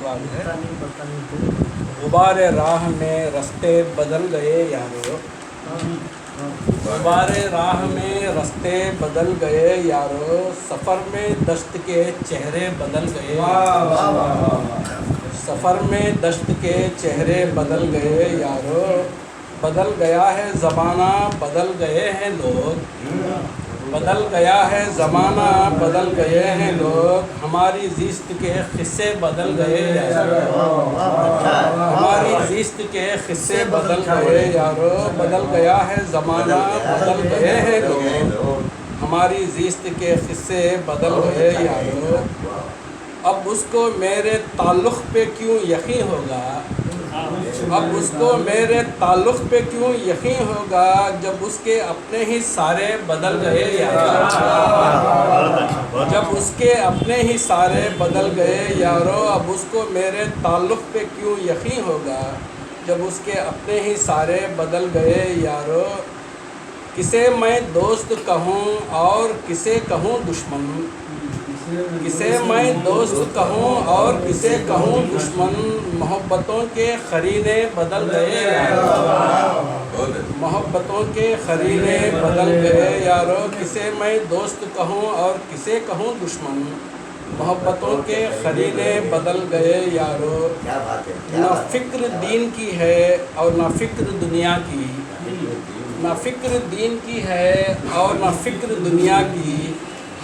سوال ہے۔ غبار راہ میں رستے بدل گئے یارو، غبار راہ میں رستے بدل گئے یارو، سفر میں دشت کے چہرے بدل گئے، سفر میں دشت کے چہرے بدل گئے یارو، بدل گیا ہے زمانہ بدل گئے ہیں لوگ، بدل گیا ہے زمانہ بدل گئے ہیں لوگ، ہماری زیست کے قصے بدل گئے یارو، ہماری زیست کے قصے بدل گئے یارو، بدل گیا ہے زمانہ بدل گئے ہیں لوگ، ہماری زیست کے قصے بدل گئے یارو، اب اس کو میرے تعلق پہ کیوں یقین ہوگا، اب اس کو میرے تعلق پہ کیوں یقین ہوگا، جب اس کے اپنے ہی سارے بدل گئے یارو، جب اس کے اپنے ہی سارے بدل گئے یارو، اب اس کو میرے تعلق پہ کیوں یقین ہوگا، جب اس کے اپنے ہی سارے بدل گئے یارو، کسے میں دوست کہوں اور کسے کہوں دشمن، کسے میں دوست کہوں اور کسے کہوں دشمن، محبتوں کے قرینے بدل گئے یارو، محبتوں کے قرینے بدل گئے یارو، کسے میں دوست کہوں اور کسے کہوں دشمن، محبتوں کے قرینے بدل گئے یارو، نہ فکر دین کی ہے اور نہ فکر دنیا کی، نہ فکر دین کی ہے اور نہ فکر دنیا کی،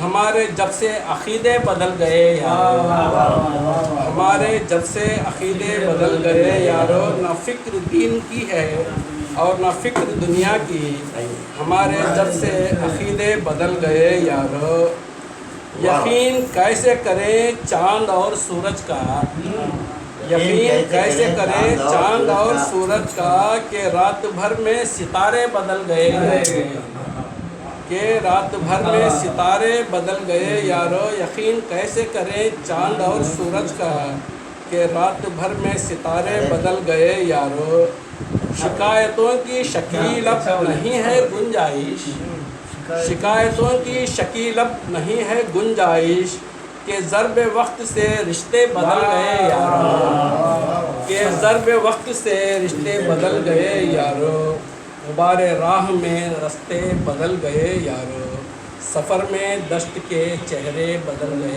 ہمارے جب سے عقیدے بدل گئے یارو، ہمارے جب سے عقیدے بدل گئے یارو، نہ فکر دین کی ہے اور نہ فکر دنیا کی، ہمارے جب سے عقیدے بدل گئے یارو، یقین کیسے کریں چاند اور سورج کا، یقین کیسے کریں چاند اور سورج کا، کہ رات بھر میں ستارے بدل گئے، کہ رات بھر میں ستارے بدل گئے یارو، یقین کیسے کریں چاند اور سورج کا، کہ رات بھر میں ستارے بدل گئے یارو، شکایتوں کی شکیل اب نہیں ہے گنجائش، شکایتوں کی شکیل اب نہیں ہے گنجائش، کہ ضرب وقت سے رشتے بدل گئے یارو، کہ ضرب وقت سے رشتے بدل گئے یارو، غبار راہ میں رستے بدل گئے یارو، سفر میں دشت کے چہرے بدل گئے۔